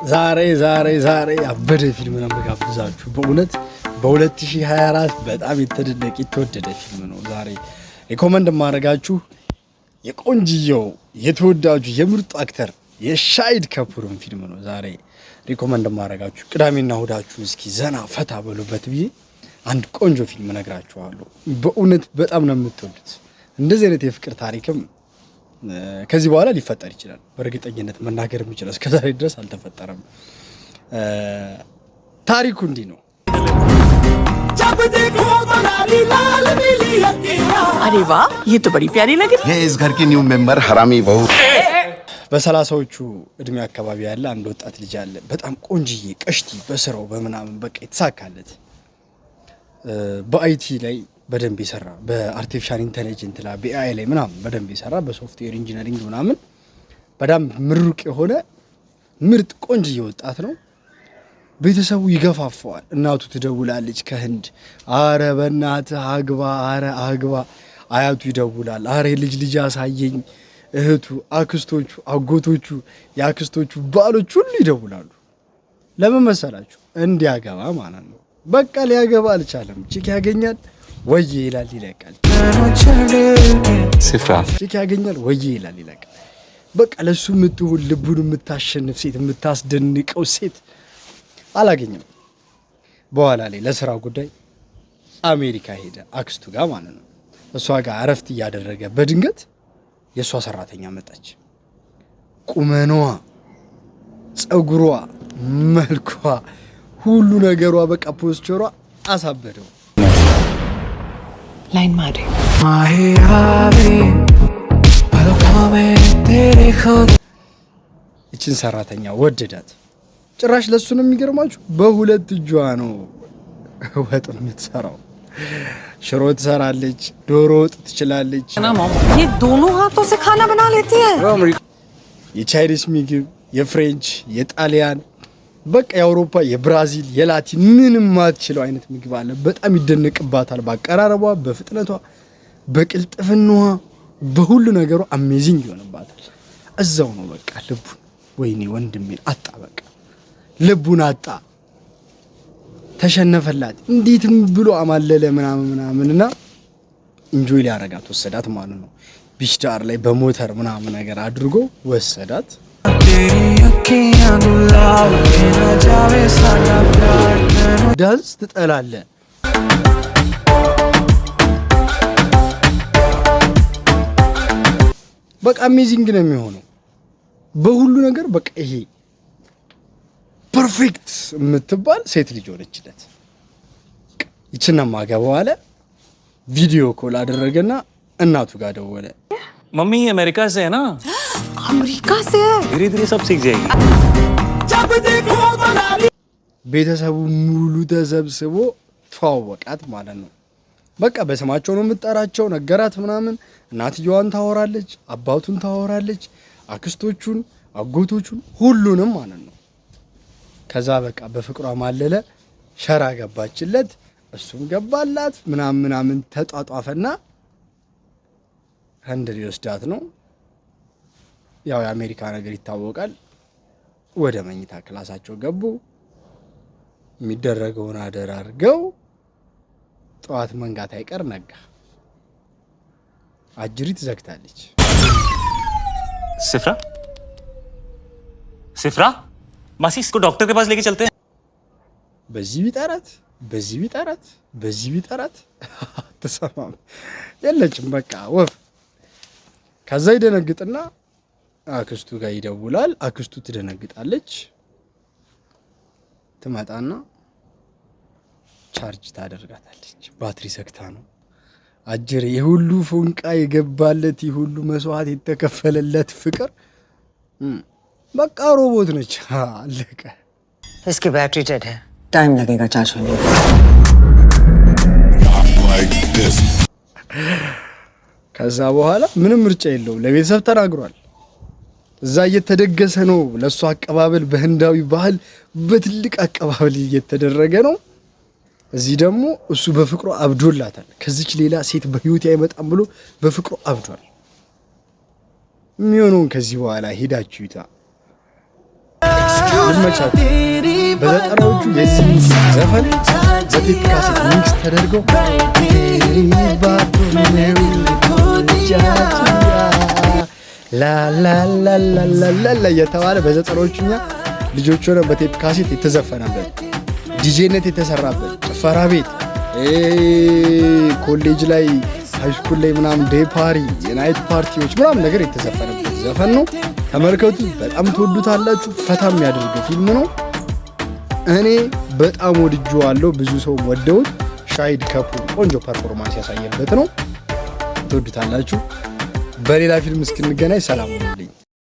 ዛሬ አበደ ፊልም ነው የምጋብዛችሁ። በእውነት በ2024 በጣም የተደነቀ የተወደደ ፊልም ነው። ዛሬ ሪኮመንድ ማድረጋችሁ የቆንጅየው የተወዳጁ የምርጡ አክተር የሻሂድ ከፑርን ፊልም ነው። ዛሬ ሪኮመንድ ማድረጋችሁ ቅዳሜና እሁዳችሁ እስኪ ዘና ፈታ በሉበት ብዬ አንድ ቆንጆ ፊልም ነግራችኋለሁ። በእውነት በጣም ነው የምትወዱት። እንደዚህ አይነት የፍቅር ታሪክም ከዚህ በኋላ ሊፈጠር ይችላል። በእርግጠኝነት መናገር የምችለው እስከዛሬ ድረስ አልተፈጠረም። ታሪኩ እንዲህ ነው። अरे वाह, ये तो बड़ी प्यारी लग रही है। ये इस घर की न्यू मेंबर हरामी बहू। በሰላሳዎቹ እድሜ አካባቢ ያለ አንድ ወጣት ልጅ አለ። በጣም ቆንጅዬ ቀሽቲ፣ በስራው በምናምን በቃ የተሳካለት በአይቲ ላይ በደንብ ይሰራ፣ በአርቲፊሻል ኢንተለጀንስ ላይ በኤአይ ላይ ምናምን በደንብ ይሰራ፣ በሶፍትዌር ኢንጂነሪንግ ምናምን በደንብ ምሩቅ የሆነ ምርጥ ቆንጅዬ ወጣት ነው። ቤተሰቡ ይገፋፋዋል። እናቱ ትደውላለች ከህንድ፣ አረ በእናትህ አግባ፣ አረ አግባ። አያቱ ይደውላል፣ አረ ልጅ አሳየኝ። እህቱ፣ አክስቶቹ፣ አጎቶቹ፣ የአክስቶቹ ባሎች ሁሉ ይደውላሉ። ለምን መሰላችሁ? እንዲያገባ ማለት ነው። በቃ ሊያገባ አልቻለም። ቺክ ያገኛል ወዬ ይላል ይለቃል። सिफ्रा ቺክ ያገኛል ወዬ ይላል ይለቃል። በቃ ለሱ የምትውል ልቡን የምታሸንፍ ሴት፣ የምታስደንቀው ሴት አላገኘም። በኋላ ላይ ለስራ ጉዳይ አሜሪካ ሄደ፣ አክስቱ ጋር ማለት ነው። እሷ ጋር እረፍት እያደረገ በድንገት የእሷ ሰራተኛ መጣች። ቁመኗ፣ ጸጉሯ፣ መልኳ፣ ሁሉ ነገሯ በቃ ፖስቸሯ አሳበደው። लाइन मारे ይችን ሰራተኛ ወደዳት። ጭራሽ ለሱ ነው የሚገርማችሁ፣ በሁለት እጇ ነው ወጥ የምትሰራው። ሽሮ ትሰራለች፣ ዶሮ ወጥ ትችላለች። ये दोनों हाथों से खाना बना लेती है। የቻይኒስ ምግብ፣ የፍሬንች፣ የጣሊያን በቃ የአውሮፓ፣ የብራዚል፣ የላቲን ምንም ማትችለው አይነት ምግብ አለ። በጣም ይደነቅባታል። በአቀራረቧ፣ በፍጥነቷ፣ በቅልጥፍናዋ፣ በሁሉ ነገሯ አሜዚንግ ይሆንባታል። እዛው ነው በቃ ልቡን፣ ወይኔ ወንድሜን አጣ፣ በቃ ልቡን አጣ፣ ተሸነፈላት። እንዴትም ብሎ አማለለ ምናምንና ኢንጆይ ሊያረጋት ወሰዳት ማለት ነው። ቢች ዳር ላይ በሞተር ምናምን ነገር አድርጎ ወሰዳት። ዳንስ ትጠላለ፣ በቃ አሜዚንግ ነው የሚሆነው በሁሉ ነገር። በቃ ይሄ ፐርፌክት የምትባል ሴት ልጅ ሆነችለት። ይችና ማገባው አለ። ቪዲዮ ኮል አደረገና እናቱ ጋር ደወለ። मम्मी अमेरिका से है ना? अमेरिका से है। धीरे-धीरे सब सीख जाएगी। ቤተሰቡ ሙሉ ተሰብስቦ ተዋወቃት ማለት ነው። በቃ በስማቸው ነው የምትጠራቸው። ነገራት ምናምን። እናትየዋን ታወራለች፣ አባቱን ታወራለች፣ አክስቶቹን፣ አጎቶቹን ሁሉንም ማለት ነው። ከዛ በቃ በፍቅሯ ማለለ። ሸራ ገባችለት፣ እሱም ገባላት ምናምን ተጧጧፈና ህንድ ሊወስዳት ነው። ያው የአሜሪካ ነገር ይታወቃል። ወደ መኝታ ክላሳቸው ገቡ። የሚደረገውን አደር አድርገው ጠዋት መንጋት አይቀር ነጋ። አጅሪት ዘግታለች። सिफ्रा मासी इसको डॉक्टर के पास लेके चलते हैं। በዚህ ቢጠራት አትሰማም፣ የለችም በቃ ወፍ። ከዛ ይደነግጥና አክስቱ ጋር ይደውላል። አክስቱ ትደነግጣለች። ትመጣና ቻርጅ ታደርጋታለች። ባትሪ ሰክታ ነው። አጅር የሁሉ ፎንቃ የገባለት የሁሉ መስዋዕት የተከፈለለት ፍቅር በቃ ሮቦት ነች። አለቀ። इसकी बैटरी डेड है, टाइम लगेगा चार्ज होने में। ከዛ በኋላ ምንም ምርጫ የለውም። ለቤተሰብ ተናግሯል። እዛ እየተደገሰ ነው። ለሱ አቀባበል በህንዳዊ ባህል በትልቅ አቀባበል እየተደረገ ነው። እዚህ ደግሞ እሱ በፍቅሩ አብዶላታል። ከዚች ሌላ ሴት በህይወት አይመጣም ብሎ በፍቅሩ አብዷል። የሚሆነውን ከዚህ በኋላ ሄዳችሁ ይታ ይመቻችሁ። በዘጠናዎቹ የዚህ ዘፈን በቴፕ ካሴት ሚክስ ተደርገው ላላላላላላ እየተባለ በዘጠናዎቹ እኛ ልጆች ሆነ በቴፕ ካሴት የተዘፈነበት ዲጄነት የተሰራበት ጭፈራ ቤት ኮሌጅ ላይ ሃይስኩል ላይ ምናምን ዴይ ፓሪ የናይት ፓርቲዎች ምናምን ነገር የተዘፈነበት ዘፈን ነው። ተመልከቱ፣ በጣም ትወዱታላችሁ። ፈታ የሚያደርግ ፊልም ነው። እኔ በጣም ወድጄዋለሁ። ብዙ ሰው ወደውት። ሻሂድ ከፑር ቆንጆ ፐርፎርማንስ ያሳየበት ነው። ትወዱታላችሁ። በሌላ ፊልም እስክንገናኝ ሰላም ሁኑልኝ።